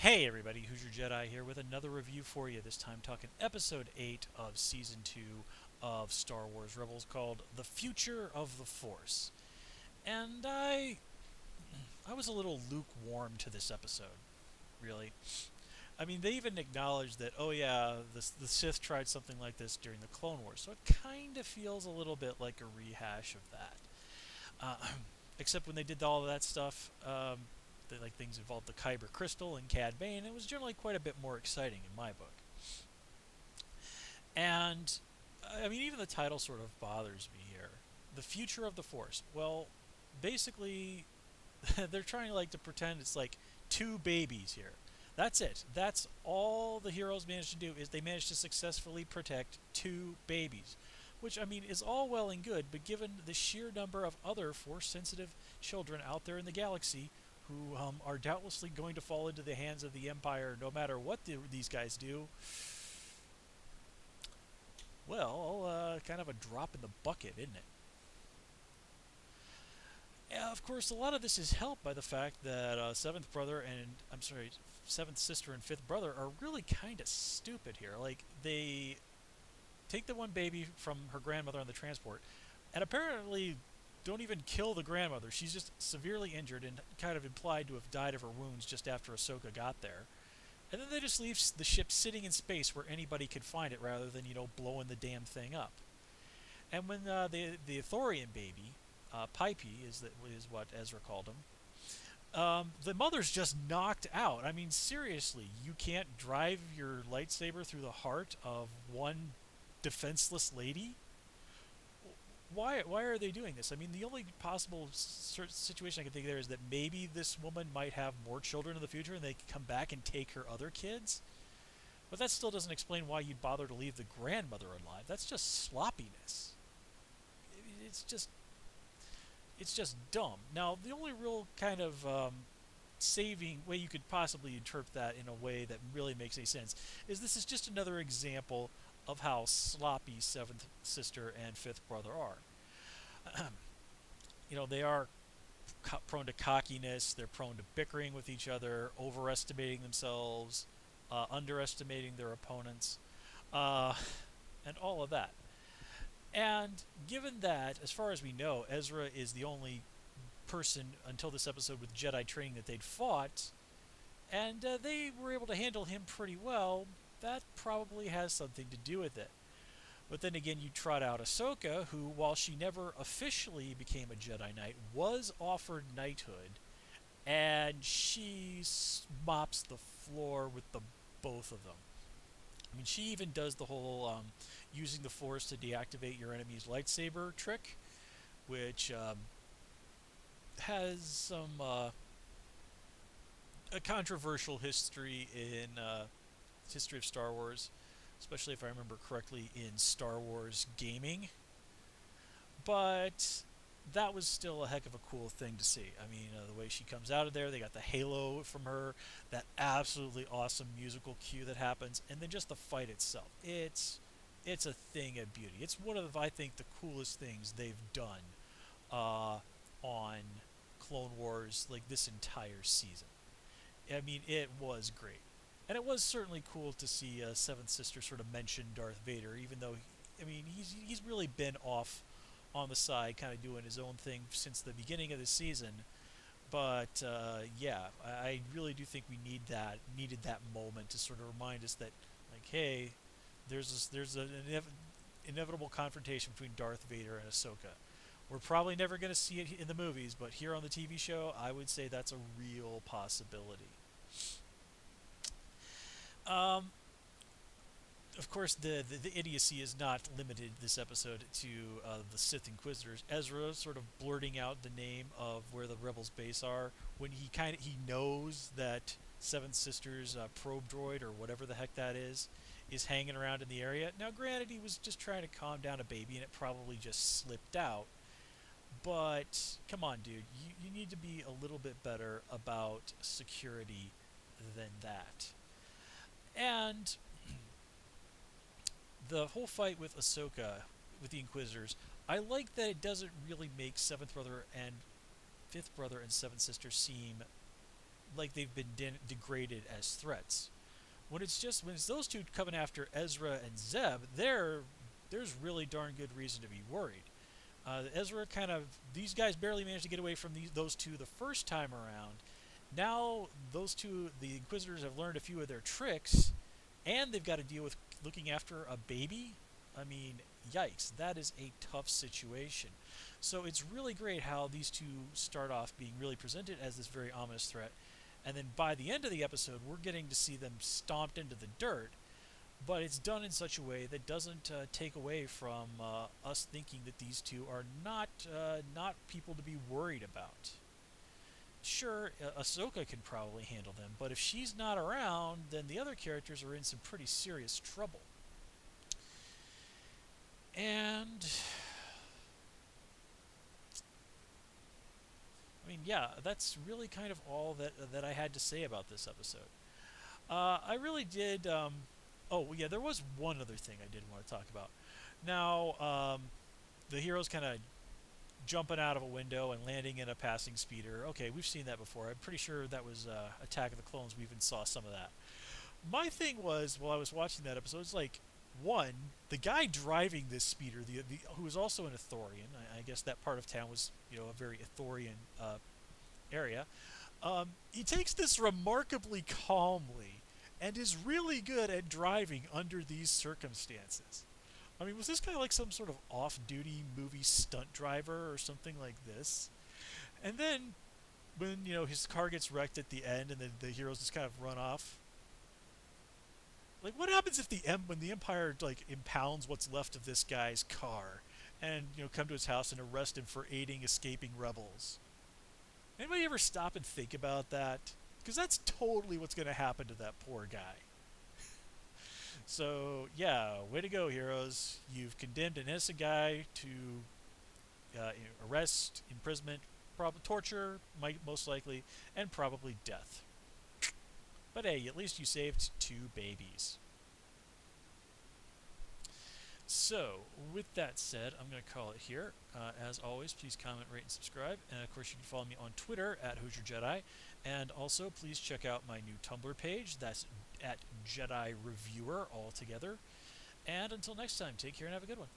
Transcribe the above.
Hey everybody, Hoosier Jedi here with another review for you. This time talking episode 8 of season 2 of Star Wars Rebels called The Future of the Force. And I was a little lukewarm to this episode, really. I mean, they even acknowledged that, oh yeah, the Sith tried something like this during the Clone Wars, so it kind of feels a little bit like a rehash of that. Uh, except when they did all of that stuff, like things involved the Kyber crystal and Cad Bane, it was generally quite a bit more exciting in my book. And I mean, even the title sort of bothers me here. The future of the Force. Well, basically, they're trying like to pretend it's like two babies here. That's it. That's all the heroes managed to do is they managed to successfully protect two babies, which I mean is all well and good, but given the sheer number of other force-sensitive children out there in the galaxy who are doubtlessly going to fall into the hands of the Empire no matter what these guys do, well, kind of a drop in the bucket, isn't it? Yeah, of course, a lot of this is helped by the fact that seventh brother and I'm sorry, seventh sister and fifth brother are really kind of stupid here. Like they take the one baby from her grandmother on the transport, and apparently don't even kill the grandmother. She's just severely injured and kind of implied to have died of her wounds just after Ahsoka got there. And then they just leave the ship sitting in space where anybody could find it, rather than blowing the damn thing up. And when the Ithorian baby, Pipey is what Ezra called him. The mother's just knocked out. I mean, seriously, you can't drive your lightsaber through the heart of one defenseless lady. Why are they doing this? I mean, the only possible situation I can think of there is that maybe this woman might have more children in the future, and they can come back and take her other kids. But that still doesn't explain why you'd bother to leave the grandmother alive. That's just sloppiness. It's just it's just dumb. Now, the only real kind of saving way you could possibly interpret that in a way that really makes any sense is this is just another example of how sloppy seventh sister and fifth brother are. They are prone to cockiness. They're prone to bickering with each other, overestimating themselves, underestimating their opponents, uh, and all of that. And given that, as far as we know, Ezra is the only person until this episode with Jedi training that they'd fought, and they were able to handle him pretty well, that probably has something to do with it. But then again, you trot out Ahsoka, who, while she never officially became a Jedi Knight, was offered knighthood, and she mops the floor with the both of them. I mean, she even does the whole using the Force to deactivate your enemy's lightsaber trick, which has some a controversial history in history of Star Wars, especially if I remember correctly in Star Wars gaming. But that was still a heck of a cool thing to see. I mean, the way she comes out of there, they got the halo from her, that absolutely awesome musical cue that happens, and then just the fight itself. It's a thing of beauty. It's one of I think the coolest things they've done on Clone Wars like this entire season. I mean, it was great. And it was certainly cool to see Seventh Sister sort of mention Darth Vader, even though, I mean, he's really been off on the side, kind of doing his own thing since the beginning of the season. But yeah, I really do think we needed that moment to sort of remind us that, like, hey, there's an inevitable confrontation between Darth Vader and Ahsoka. We're probably never going to see it in the movies, but here on the TV show, I would say that's a real possibility. Um, of course, the idiocy is not limited this episode to the Sith Inquisitors. Ezra sort of blurting out the name of where the rebels' base are when he knows that Seventh Sisters probe droid or whatever the heck that is hanging around in the area. Now, granted, he was just trying to calm down a baby, and it probably just slipped out. But come on, dude, you need to be a little bit better about security than that. And the whole fight with Ahsoka, with the Inquisitors, I like that it doesn't really make Seventh Brother and Fifth Brother and Seventh Sister seem like they've been degraded as threats. When it's those two coming after Ezra and Zeb, there's really darn good reason to be worried. Ezra kind of these guys barely managed to get away from those two the first time around. Now those two, the Inquisitors, have learned a few of their tricks, and they've got to deal with looking after a baby. I mean, yikes, that is a tough situation. So it's really great how these two start off being really presented as this very ominous threat, and then by the end of the episode, we're getting to see them stomped into the dirt. But it's done in such a way that doesn't take away from us thinking that these two are not people to be worried about. Sure, Ahsoka can probably handle them, but if she's not around, then the other characters are in some pretty serious trouble. And I mean, yeah, that's really kind of all that I had to say about this episode. I really did. Oh, yeah, there was one other thing I did want to talk about. Now, the heroes kind of jumping out of a window and landing in a passing speeder. Okay, we've seen that before. I'm pretty sure that was Attack of the Clones. We even saw some of that. My thing was, while I was watching that episode, it's like, one, the guy driving this speeder, who was also an Ithorian. I guess that part of town was, a very Ithorian area. He takes this remarkably calmly and is really good at driving under these circumstances. I mean, was this guy like some sort of off-duty movie stunt driver or something like this? And then, when his car gets wrecked at the end, and then the heroes just kind of run off. Like, what happens if when the Empire like impounds what's left of this guy's car, and come to his house and arrest him for aiding escaping rebels? Anybody ever stop and think about that? Because that's totally what's going to happen to that poor guy. So, yeah, way to go, heroes. You've condemned an innocent guy to arrest, imprisonment, torture, most likely, and probably death. But hey, at least you saved two babies. So, with that said, I'm going to call it here. As always, please comment, rate, and subscribe. And of course, you can follow me on Twitter at Hoosier Jedi. And also, please check out my new Tumblr page. That's at Jedi Reviewer altogether. And until next time, take care and have a good one.